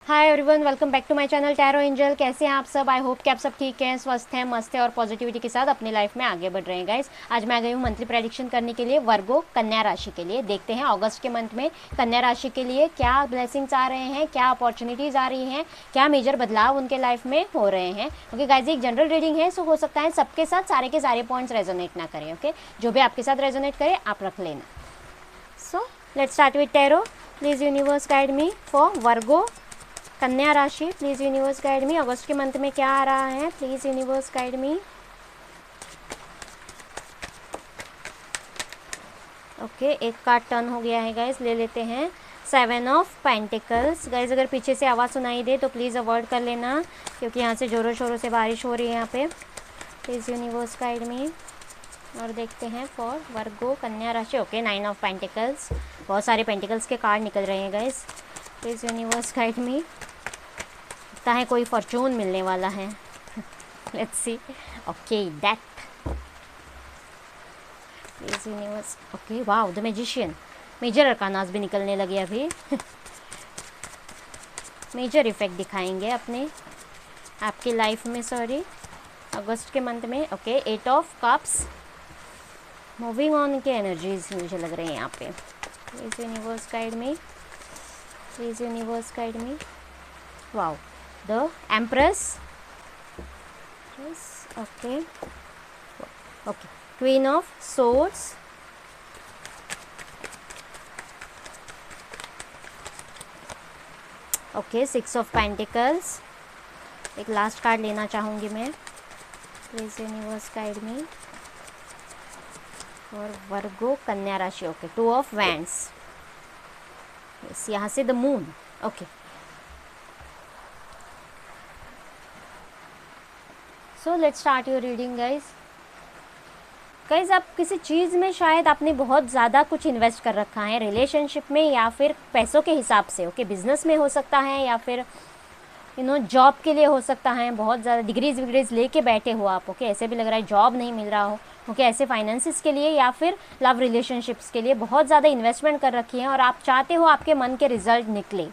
Hi everyone, welcome back to my channel Tarot Angel. कैसे हैं आप सब? आई होप कि आप सब ठीक हैं, स्वस्थ हैं, मस्त हैं और पॉजिटिविटी के साथ अपनी लाइफ में आगे बढ़ रहे हैं गाइस। आज मैं आ गई हूँ मंथली प्रेडिक्शन करने के लिए वर्गो कन्या राशि के लिए। देखते हैं अगस्त के मंथ में कन्या राशि के लिए क्या ब्लेसिंग्स आ रहे हैं, क्या अपॉर्चुनिटीज़ आ रही हैं, क्या मेजर बदलाव उनके लाइफ में हो रहे हैं। ओके गाइज, एक जनरल रीडिंग है, सो हो सकता है सबके साथ सारे के सारे पॉइंट्स रेजोनेट ना करें। ओके, जो भी आपके साथ रेजोनेट करे आप रख लेना। So let's start with tarot. Please universe guide me for Virgo कन्या राशि। प्लीज़ यूनिवर्स गाइड मी, अगस्त के मंथ में क्या आ रहा है? Please universe guide me. Okay, एक कार्ड टर्न हो गया है गाइज, ले लेते हैं 7 ऑफ पेंटिकल्स। गाइज अगर पीछे से आवाज़ सुनाई दे तो प्लीज़ अवॉइड कर लेना, क्योंकि यहाँ से ज़ोरों शोरों से बारिश हो रही है यहाँ पे। प्लीज़ यूनिवर्स गाइड मी। और देखते हैं फॉर वर्गो कन्या राशि। ओके, 9 ऑफ पेंटिकल्स, बहुत सारे पेंटिकल्स के कार्ड निकल रहे हैं guys. Please universe guide me. लगता है कोई फॉर्चून मिलने वाला है। Let's see. Okay, that please universe. Okay, wow, the magician. Major arcanas भी निकलने लगे अभी। मेजर इफेक्ट दिखाएंगे अपने आपकी लाइफ में, सॉरी, अगस्त के मंथ में। Okay, 8 of cups, moving on के एनर्जीज मुझे लग रहे हैं यहाँ पे। Please universe guide me, please universe guide me. Wow, the empress. Yes, okay, queen of swords, okay, 6 of pentacles। एक लास्ट कार्ड लेना चाहूँगी मैं। प्लीज यूनिवर्स गाइड मी और वर्गो कन्या राशि। Okay, 2 of wands। यस, यहाँ से the moon. Okay, so let's start your reading guys. Guys, आप किसी चीज़ में शायद आपने बहुत ज़्यादा कुछ इन्वेस्ट कर रखा है, रिलेशनशिप में या फिर पैसों के हिसाब से। ओके, बिजनेस में हो सकता है या फिर जॉब के लिए हो सकता है। बहुत ज़्यादा डिग्रीज विग्रीज लेके बैठे हो आप। ओके, ऐसे भी लग रहा है जॉब नहीं मिल रहा हो। ओके, ऐसे फाइनेंसिस के लिए या फिर लव रिलेशनशिप्स के लिए बहुत ज़्यादा इन्वेस्टमेंट कर रखी है और आप चाहते हो आपके मन के रिजल्ट निकले।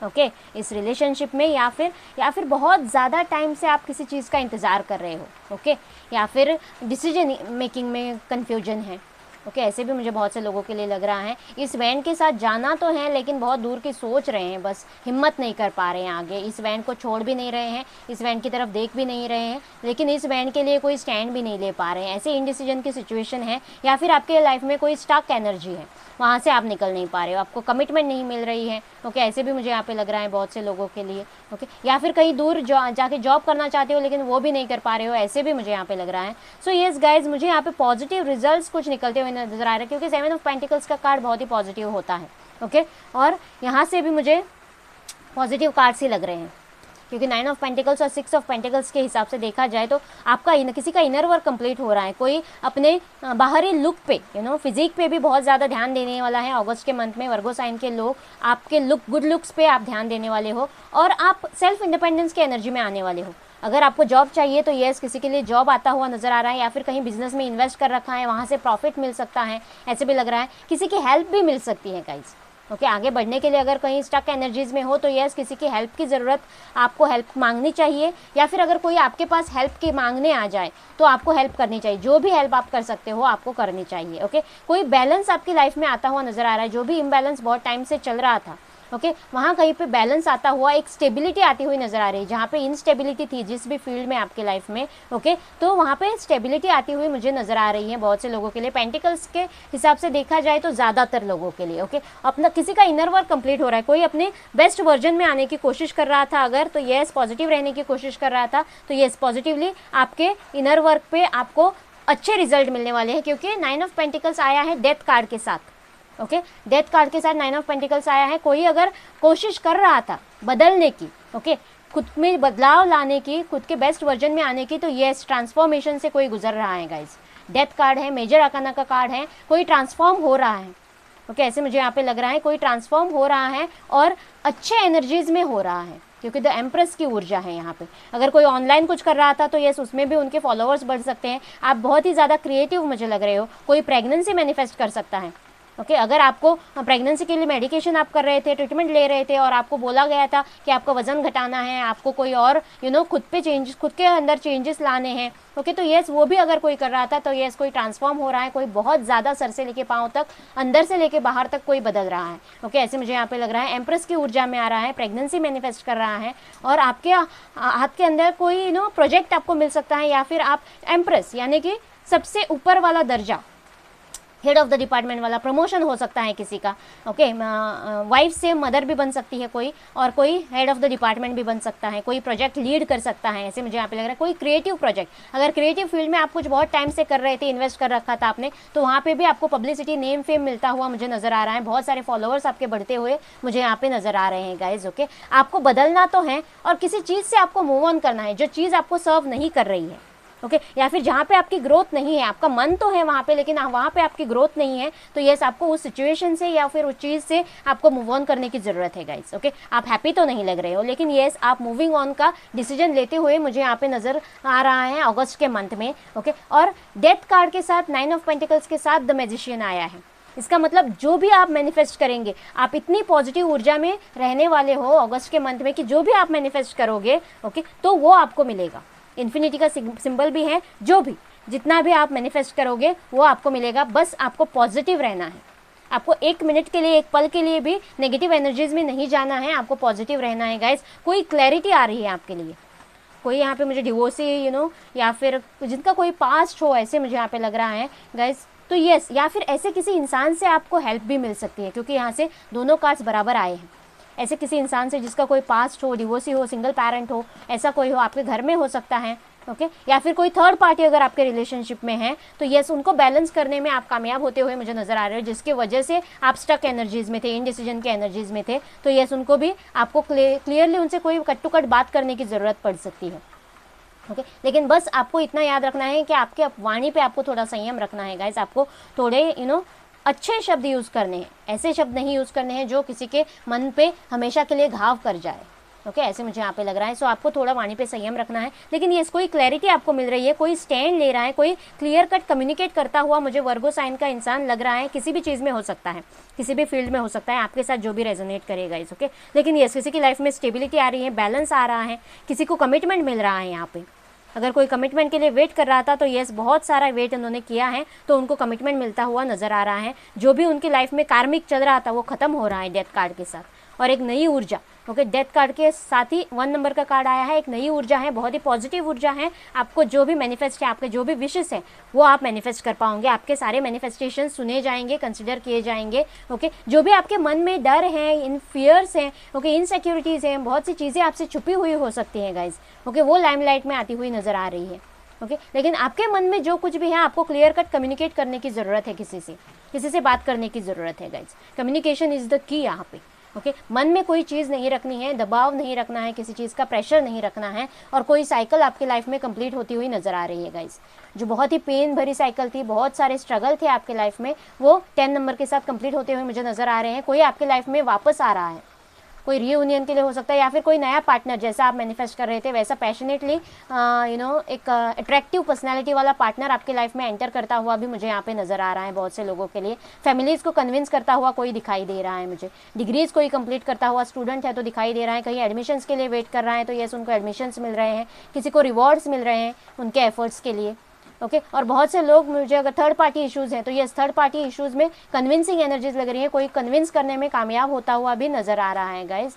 ओके, इस रिलेशनशिप में या फिर बहुत ज़्यादा टाइम से आप किसी चीज़ का इंतज़ार कर रहे हो। ओके, या फिर डिसीजन मेकिंग में कन्फ्यूजन है। ओके, ऐसे भी मुझे बहुत से लोगों के लिए लग रहा है। इस वैन के साथ जाना तो है, लेकिन बहुत दूर की सोच रहे हैं, बस हिम्मत नहीं कर पा रहे हैं आगे। इस वैन को छोड़ भी नहीं रहे हैं, इस वैन की तरफ देख भी नहीं रहे हैं, लेकिन इस वैन के लिए कोई स्टैंड भी नहीं ले पा रहे हैं। ऐसे इनडिसीजन की सिचुएशन है, या फिर आपके लाइफ में कोई स्टक एनर्जी है, वहाँ से आप निकल नहीं पा रहे हो, आपको कमिटमेंट नहीं मिल रही है। ओके, ऐसे भी मुझे यहाँ पे लग रहा है बहुत से लोगों के लिए। ओके, या फिर कहीं दूर जाके जॉब करना चाहते हो लेकिन वो भी नहीं कर पा रहे हो, ऐसे भी मुझे यहाँ पे लग रहा है। सो येस गाइज, मुझे यहाँ पे पॉजिटिव रिजल्ट्स कुछ निकलते हुए नजर आ रहे हैं, क्योंकि 7 ऑफ पेंटिकल्स का कार्ड बहुत ही पॉजिटिव होता है। ओके, और यहाँ से भी मुझे पॉजिटिव कार्ड्स ही लग रहे हैं, क्योंकि 9 ऑफ पेंटिकल्स और 6 ऑफ पेंटिकल्स के हिसाब से देखा जाए तो आपका किसी का इनर वर्क कंप्लीट हो रहा है। कोई अपने बाहरी लुक पे, फिजिक पे भी बहुत ज़्यादा ध्यान देने वाला है अगस्त के मंथ में। वर्गो साइन के लोग आपके गुड लुक्स पे आप ध्यान देने वाले हो और आप सेल्फ इंडिपेंडेंस की एनर्जी में आने वाले हो। अगर आपको जॉब चाहिए तो येस, किसी के लिए जॉब आता हुआ नजर आ रहा है, या फिर कहीं बिजनेस में इन्वेस्ट कर रखा है, वहाँ से प्रॉफिट मिल सकता है, ऐसे भी लग रहा है। किसी की हेल्प भी मिल सकती है गाइज। ओके, आगे बढ़ने के लिए अगर कहीं स्टक एनर्जीज में हो तो यस, किसी की हेल्प की ज़रूरत, आपको हेल्प मांगनी चाहिए, या फिर अगर कोई आपके पास हेल्प की मांगने आ जाए तो आपको हेल्प करनी चाहिए। जो भी हेल्प आप कर सकते हो आपको करनी चाहिए। ओके, कोई बैलेंस आपकी लाइफ में आता हुआ नजर आ रहा है, जो भी इम्बैलेंस बहुत टाइम से चल रहा था। ओके, वहाँ कहीं पे बैलेंस आता हुआ, एक स्टेबिलिटी आती हुई नजर आ रही है। जहाँ पे इनस्टेबिलिटी थी जिस भी फील्ड में आपके लाइफ में, ओके, तो वहाँ पे स्टेबिलिटी आती हुई मुझे नजर आ रही है बहुत से लोगों के लिए। पेंटिकल्स के हिसाब से देखा जाए तो ज़्यादातर लोगों के लिए। ओके, अपना किसी का इनर वर्क कंप्लीट हो रहा है, कोई अपने बेस्ट वर्जन में आने की कोशिश कर रहा था अगर, तो येस पॉजिटिव रहने की कोशिश कर रहा था, तो येस पॉजिटिवली आपके इनर वर्क पे आपको अच्छे रिजल्ट मिलने वाले हैं, क्योंकि 9 ऑफ पेंटिकल्स आया है डेथ कार्ड के साथ। ओके, डेथ कार्ड के साथ 9 ऑफ पेंटिकल्स आया है। कोई अगर कोशिश कर रहा था बदलने की, ओके, खुद में बदलाव लाने की, खुद के बेस्ट वर्जन में आने की, तो येस ट्रांसफॉर्मेशन से कोई गुजर रहा है गाइज। डेथ कार्ड है, मेजर आकाना का कार्ड है, कोई ट्रांसफॉर्म हो रहा है। ओके, ऐसे मुझे यहाँ पे लग रहा है कोई ट्रांसफॉर्म हो रहा है और अच्छे एनर्जीज में हो रहा है, क्योंकि द एम्प्रेस की ऊर्जा है यहाँ पे। अगर कोई ऑनलाइन कुछ कर रहा था तो यस, उसमें भी उनके फॉलोअर्स बढ़ सकते हैं। आप बहुत ही ज़्यादा क्रिएटिव मुझे लग रहे हो। कोई प्रेगनेंसी मैनिफेस्ट कर सकता है। ओके अगर आपको प्रेगनेंसी के लिए मेडिकेशन आप कर रहे थे, ट्रीटमेंट ले रहे थे और आपको बोला गया था कि आपको वजन घटाना है, आपको कोई और खुद पे चेंज, खुद के अंदर चेंजेस लाने हैं, ओके तो यस वो भी अगर कोई कर रहा था तो यस कोई ट्रांसफॉर्म हो रहा है, कोई बहुत ज़्यादा सर से लेके पाँव तक, अंदर से लेके बाहर तक कोई बदल रहा है। ओके ऐसे मुझे यहाँ पे लग रहा है एम्प्रेस की ऊर्जा में आ रहा है, प्रेगनेंसी मैनिफेस्ट कर रहा है और आपके हाथ के अंदर कोई प्रोजेक्ट आपको मिल सकता है, या फिर आप एम्प्रेस यानी कि सबसे ऊपर वाला दर्जा, हेड ऑफ द डिपार्टमेंट वाला प्रमोशन हो सकता है किसी का। ओके वाइफ से मदर भी बन सकती है कोई, और कोई हेड ऑफ द डिपार्टमेंट भी बन सकता है, कोई प्रोजेक्ट लीड कर सकता है, ऐसे मुझे यहाँ पे लग रहा है। कोई क्रिएटिव प्रोजेक्ट, अगर क्रिएटिव फील्ड में आप कुछ बहुत टाइम से कर रहे थे, इन्वेस्ट कर रखा था आपने, तो वहाँ पे भी आपको पब्लिसिटी, नेम फेम मिलता हुआ मुझे नजर आ रहा है, बहुत सारे फॉलोअर्स आपके बढ़ते हुए मुझे यहाँ पे नजर आ रहे हैं गाइज। ओके आपको बदलना तो है और किसी चीज़ से आपको मूव ऑन करना है जो चीज़ आपको सर्व नहीं कर रही है। ओके या फिर जहाँ पे आपकी ग्रोथ नहीं है, आपका मन तो है वहाँ पे लेकिन वहाँ पे आपकी ग्रोथ नहीं है, तो यस आपको उस सिचुएशन से या फिर उस चीज़ से आपको मूव ऑन करने की ज़रूरत है गाइस। ओके आप हैप्पी तो नहीं लग रहे हो, लेकिन यस आप मूविंग ऑन का डिसीजन लेते हुए मुझे यहाँ पे नज़र आ रहा है अगस्त के मंथ में। ओके और डेथ कार्ड के साथ 9 ऑफ पेंटिकल्स के साथ द मैजिशियन आया है। इसका मतलब जो भी आप मैनिफेस्ट करेंगे, आप इतनी पॉजिटिव ऊर्जा में रहने वाले हो अगस्त के मंथ में कि जो भी आप मैनिफेस्ट करोगे ओके तो वो आपको मिलेगा। इन्फिनिटी का सिंबल भी है, जो भी जितना भी आप मैनिफेस्ट करोगे वो आपको मिलेगा, बस आपको पॉजिटिव रहना है। आपको एक मिनट के लिए, एक पल के लिए भी नेगेटिव एनर्जीज में नहीं जाना है, आपको पॉजिटिव रहना है गाइस। कोई क्लैरिटी आ रही है आपके लिए, कोई यहाँ पे मुझे डिवोर्सी या फिर जिनका कोई पास्ट हो, ऐसे मुझे यहाँ पे लग रहा है गाइस। तो यस या फिर ऐसे किसी इंसान से आपको हेल्प भी मिल सकती है, क्योंकि यहाँ से दोनों कार्ड्स बराबर आए हैं। ऐसे किसी इंसान से जिसका कोई पास्ट हो, डिवोर्सी हो, सिंगल पेरेंट हो, ऐसा कोई हो, आपके घर में हो सकता है। ओके या फिर कोई थर्ड पार्टी अगर आपके रिलेशनशिप में है तो यस उनको बैलेंस करने में आप कामयाब होते हुए मुझे नजर आ रहे हो, जिसकी वजह से आप स्टक एनर्जीज में थे, इनडिसीजन के एनर्जीज में थे। तो यस उनको भी आपको क्लियरली उनसे कोई कट टू कट बात करने की ज़रूरत पड़ सकती है। ओके लेकिन बस आपको इतना याद रखना है कि आपके वाणी पे आपको थोड़ा संयम रखना है गाइस। आपको थोड़े अच्छे शब्द यूज़ करने हैं, ऐसे शब्द नहीं यूज़ करने हैं जो किसी के मन पे हमेशा के लिए घाव कर जाए। ओके ऐसे मुझे यहाँ पे लग रहा है। सो आपको थोड़ा वाणी पे संयम रखना है, लेकिन ये कोई क्लैरिटी आपको मिल रही है, कोई स्टैंड ले रहा है, कोई क्लियर कट कम्युनिकेट करता हुआ मुझे वर्गो साइन का इंसान लग रहा है। किसी भी चीज़ में हो सकता है, किसी भी फील्ड में हो सकता है, आपके साथ जो भी रेजोनेट करेगा इस। ओके लेकिन ये किसी की लाइफ में स्टेबिलिटी आ रही है, बैलेंस आ रहा है, किसी को कमिटमेंट मिल रहा है। यहाँ पे अगर कोई कमिटमेंट के लिए वेट कर रहा था तो यस बहुत सारा वेट उन्होंने किया है, तो उनको कमिटमेंट मिलता हुआ नजर आ रहा है। जो भी उनकी लाइफ में कार्मिक चल रहा था वो खत्म हो रहा है डेथ कार्ड के साथ, और एक नई ऊर्जा। ओके डेथ कार्ड के साथ ही 1 नंबर का कार्ड आया है, एक नई ऊर्जा है, बहुत ही पॉजिटिव ऊर्जा है। आपको जो भी मैनिफेस्ट है, आपके जो भी विशेस है वो आप मैनिफेस्ट कर पाओगे, आपके सारे मैनिफेस्टेशन सुने जाएंगे, कंसिडर किए जाएंगे। ओके जो भी आपके मन में डर है, इन फियर्स हैं, ओके इनसिक्योरिटीज़ हैं, बहुत सी चीज़ें आपसे छुपी हुई हो सकती हैं गाइज। ओके वो लाइमलाइट में आती हुई नज़र आ रही है। ओके लेकिन आपके मन में जो कुछ भी है आपको क्लियर कट कम्युनिकेट करने की ज़रूरत है, किसी से बात करने की ज़रूरत है guys. Communication is the key यहाँ पे। ओके मन में कोई चीज़ नहीं रखनी है, दबाव नहीं रखना है, किसी चीज़ का प्रेशर नहीं रखना है, और कोई साइकिल आपकी लाइफ में कंप्लीट होती हुई नज़र आ रही है गाइज। जो बहुत ही पेन भरी साइकिल थी, बहुत सारे स्ट्रगल थे आपके लाइफ में, वो 10 नंबर के साथ कंप्लीट होते हुए मुझे नज़र आ रहे हैं। कोई आपके लाइफ में वापस आ रहा है, कोई रीयूनियन के लिए हो सकता है, या फिर कोई नया पार्टनर, जैसा आप मैनिफेस्ट कर रहे थे वैसा पैशनेटली एक अट्रैक्टिव पर्सनालिटी वाला पार्टनर आपके लाइफ में एंटर करता हुआ भी मुझे यहाँ पे नज़र आ रहा है। बहुत से लोगों के लिए फैमिलीज़ को कन्विंस करता हुआ कोई दिखाई दे रहा है मुझे। डिग्रीज़ कोई कंप्लीट करता हुआ स्टूडेंट है तो दिखाई दे रहा है, कहीं एडमिशन्स के लिए वेट कर रहा है तो यस उनको एडमिशन्स मिल रहे हैं, किसी को रिवॉर्ड्स मिल रहे हैं उनके एफर्ट्स के लिए। ओके और बहुत से लोग मुझे अगर थर्ड पार्टी इश्यूज़ हैं तो ये थर्ड पार्टी इश्यूज़ में कन्विंसिंग एनर्जीज लग रही है, कोई कन्विंस करने में कामयाब होता हुआ भी नज़र आ रहा है गाइज।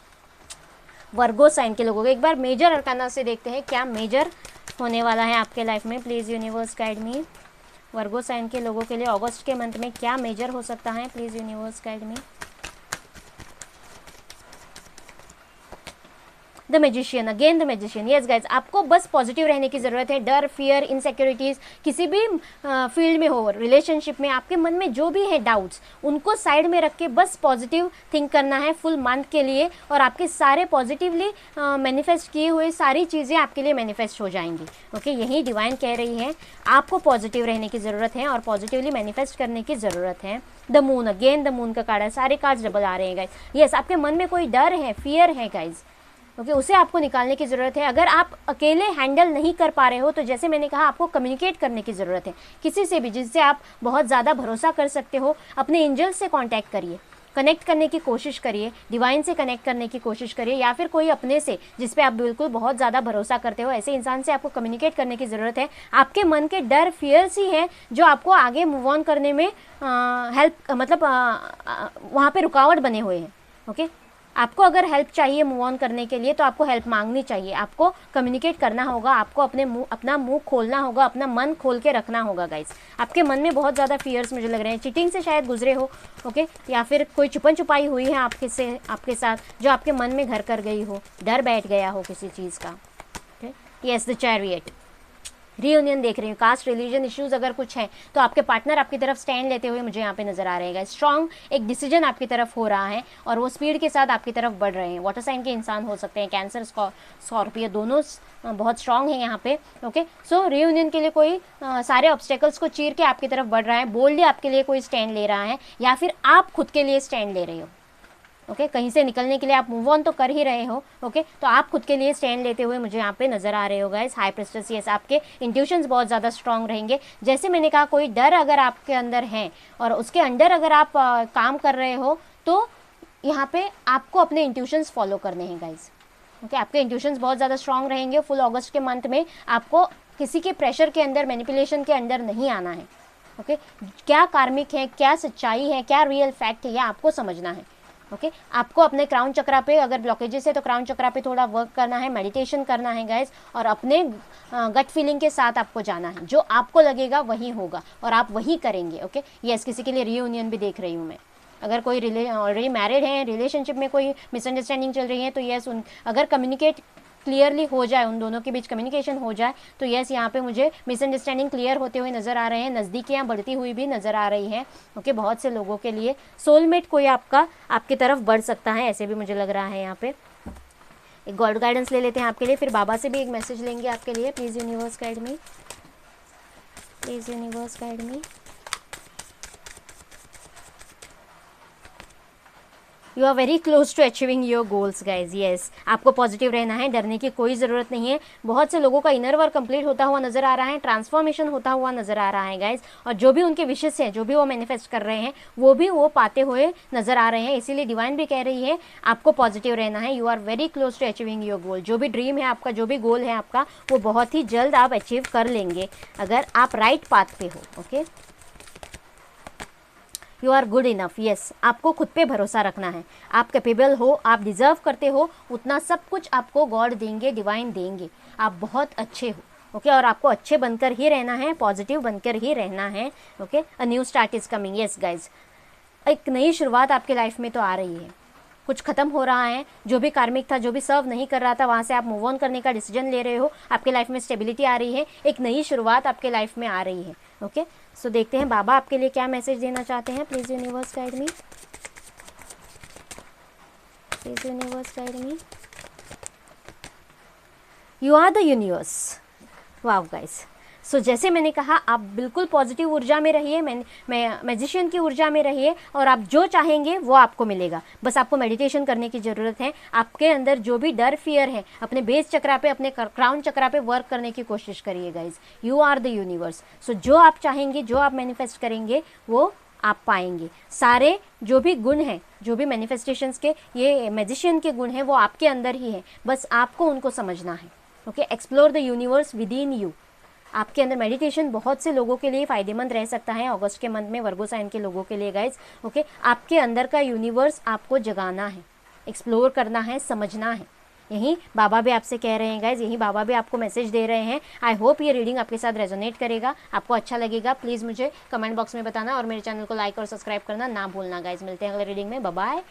वर्गो साइन के लोगों को एक बार मेजर अरकाना से देखते हैं क्या मेजर होने वाला है आपके लाइफ में। Please universe guide me. Virgo sign के लोगों के लिए अगस्त के मंथ में क्या मेजर हो सकता है, please universe guide me. The magician, again the magician. Yes guys आपको बस पॉजिटिव रहने की ज़रूरत है। डर, फियर, इनसिक्योरिटीज़ किसी भी फील्ड में हो, रिलेशनशिप में आपके मन में जो भी है डाउट्स, उनको साइड में रख के बस पॉजिटिव थिंक करना है फुल मंथ के लिए, और आपके सारे पॉजिटिवली मैनिफेस्ट किए हुए सारी चीज़ें आपके लिए मैनिफेस्ट हो जाएंगी। ओके यही डिवाइन कह रही है, आपको पॉजिटिव रहने की ज़रूरत है और पॉजिटिवली मैनिफेस्ट करने की ज़रूरत है। The moon, again the moon का कार्ड है, सारे कार्ड्स डबल आ रहे हैं गाइज। यस आपके मन में कोई डर है, फियर है गाइज, ओके, उसे आपको निकालने की ज़रूरत है। अगर आप अकेले हैंडल नहीं कर पा रहे हो तो जैसे मैंने कहा, आपको कम्युनिकेट करने की ज़रूरत है किसी से भी जिससे आप बहुत ज़्यादा भरोसा कर सकते हो। अपने एंजल से कांटेक्ट करिए, कनेक्ट करने की कोशिश करिए, डिवाइन से कनेक्ट करने की कोशिश करिए, या फिर कोई अपने से जिस पे आप बिल्कुल बहुत ज़्यादा भरोसा करते हो, ऐसे इंसान से आपको कम्युनिकेट करने की ज़रूरत है। आपके मन के डर, फियर्स ही हैं जो आपको आगे मूव ऑन करने में हेल्प मतलब वहाँ पे रुकावट बने हुए हैं। ओके, आपको अगर हेल्प चाहिए मूव ऑन करने के लिए तो आपको हेल्प मांगनी चाहिए, आपको कम्युनिकेट करना होगा, आपको अपना मुंह खोलना होगा, अपना मन खोल के रखना होगा गाइस। आपके मन में बहुत ज़्यादा फियर्स मुझे लग रहे हैं, चीटिंग से शायद गुजरे हो, ओके, या फिर कोई छुपन छुपाई हुई है आपके साथ जो आपके मन में घर कर गई हो, डर बैठ गया हो किसी चीज़ का। यस, द चैरियट, रीयूनियन देख रही हूँ। कास्ट रिलीजन इश्यूज अगर कुछ है तो आपके पार्टनर आपकी तरफ स्टैंड लेते हुए मुझे यहाँ पे नजर आ रहे हैं। स्ट्रॉन्ग एक डिसीजन आपकी तरफ हो रहा है और वो स्पीड के साथ आपकी तरफ बढ़ रहे हैं। वाटर साइन के इंसान हो सकते हैं, कैंसर, स्कॉर्पियो, दोनों बहुत स्ट्रॉन्ग है यहाँ पे। ओके, सो रीयूनियन के लिए कोई सारे ऑब्स्टेकल्स को चीर के आपकी तरफ बढ़ रहा है, बोल्डली आपके लिए कोई स्टैंड ले रहा है, या फिर आप खुद के लिए स्टैंड ले रहे हो। ओके, कहीं से निकलने के लिए आप मूव ऑन तो कर ही रहे हो। ओके, तो आप खुद के लिए स्टैंड लेते हुए मुझे यहाँ पे नजर आ रहे हो गाइस। हाई प्रेस्टेस, यस, आपके इंट्यूशंस बहुत ज़्यादा स्ट्रांग रहेंगे। जैसे मैंने कहा, कोई डर अगर आपके अंदर है और उसके अंडर अगर आप काम कर रहे हो तो यहाँ पे आपको अपने इंट्यूशंस फॉलो करने हैं गाइस। ओके, आपके इंट्यूशंस बहुत ज़्यादा स्ट्रांग रहेंगे। फुल अगस्त के मंथ में आपको किसी के प्रेशर के अंदर, मैनिपुलेशन के अंदर नहीं आना है। ओके, क्या कार्मिक है, क्या सच्चाई है, क्या रियल फैक्ट है, यह आपको समझना है। ओके, आपको अपने क्राउन चक्रा पे अगर ब्लॉकेजेस है तो क्राउन चक्रा पे थोड़ा वर्क करना है, मेडिटेशन करना है गाइस, और अपने गट फीलिंग के साथ आपको जाना है। जो आपको लगेगा वही होगा और आप वही करेंगे। ओके, यस, किसी के लिए रीयूनियन भी देख रही हूँ मैं। अगर कोई ऑलरेडी मैरिड है, रिलेशनशिप में कोई मिसअंडरस्टैंडिंग चल रही है तो यस, अगर कम्युनिकेट क्लियरली हो जाए, उन दोनों के बीच कम्युनिकेशन हो जाए तो यस, यहाँ पे मुझे मिसअंडरस्टैंडिंग क्लियर होते हुए नज़र आ रहे हैं, नज़दीकियाँ बढ़ती हुई भी नज़र आ रही हैं। ओके, बहुत से लोगों के लिए सोलमेट कोई आपकी तरफ बढ़ सकता है, ऐसे भी मुझे लग रहा है। यहाँ पे एक गॉड गाइडेंस ले लेते हैं आपके लिए, फिर बाबा से भी एक मैसेज लेंगे आपके लिए। Please universe guide me, please universe guide me. You are very close to achieving your goals guys. Yes, आपको पॉजिटिव रहना है, डरने की कोई ज़रूरत नहीं है। बहुत से लोगों का इनर वर्क कंप्लीट होता हुआ नजर आ रहा है, ट्रांसफॉर्मेशन होता हुआ नजर आ रहा है गाइज, और जो भी उनके विशेष हैं, जो भी वो मैनिफेस्ट कर रहे हैं, वो भी वो पाते हुए नजर आ रहे हैं। इसीलिए डिवाइन भी कह रही है आपको पॉजिटिव रहना है। You are very close to achieving your goal. जो भी ड्रीम है आपका, जो भी गोल है आपका, वो बहुत ही जल्द आप अचीव कर लेंगे अगर आप राइट पाथ पे हो। Okay, you are good enough. Yes, आपको खुद पे भरोसा रखना है, आप कैपेबल हो, आप डिजर्व करते हो, उतना सब कुछ आपको गॉड देंगे, डिवाइन देंगे। आप बहुत अच्छे हो। ओके, और आपको अच्छे बनकर ही रहना है, पॉजिटिव बनकर ही रहना है। Okay, a new start is coming. Yes guys, एक नई शुरुआत आपके लाइफ में तो आ रही है, कुछ खत्म हो रहा है। जो भी कार्मिक था, जो भी सर्व नहीं कर रहा था, वहाँ से आप मूव ऑन करने का डिसीजन ले रहे हो। आपके लाइफ में स्टेबिलिटी आ रही है, एक नई शुरुआत आपके लाइफ में आ रही है। ओके, सो देखते हैं बाबा आपके लिए क्या मैसेज देना चाहते हैं। Please universe guide me, please universe guide me. You are the universe. Wow guys, so जैसे मैंने कहा, आप बिल्कुल पॉजिटिव ऊर्जा में रहिए, मैजिशियन की ऊर्जा में रहिए, और आप जो चाहेंगे वो आपको मिलेगा। बस आपको मेडिटेशन करने की ज़रूरत है। आपके अंदर जो भी डर, फियर है, अपने बेस चक्रा पे, अपने क्राउन चक्रा पे वर्क करने की कोशिश करिए guys. You are the universe. So जो आप चाहेंगे, जो आप मैनिफेस्ट करेंगे, वो आप पाएंगे। सारे जो भी गुण हैं, जो भी मैनिफेस्टेशंस के ये मैजिशियन के गुण हैं, वो आपके अंदर ही हैं, बस आपको उनको समझना है। Okay, explore the universe with in you. आपके अंदर मेडिटेशन बहुत से लोगों के लिए फ़ायदेमंद रह सकता है अगस्त के मंथ में, वर्गो साइन के लोगों के लिए गाइज। ओके, आपके अंदर का यूनिवर्स आपको जगाना है, एक्सप्लोर करना है, समझना है। यही बाबा भी आपसे कह रहे हैं गाइज, यही बाबा भी आपको मैसेज दे रहे हैं। आई होप ये रीडिंग आपके साथ रेजोनेट करेगा, आपको अच्छा लगेगा। प्लीज़ मुझे कमेंट बॉक्स में बताना और मेरे चैनल को लाइक और सब्सक्राइब करना ना भूलना गाइज। मिलते हैं अगले रीडिंग में, बाय बाय।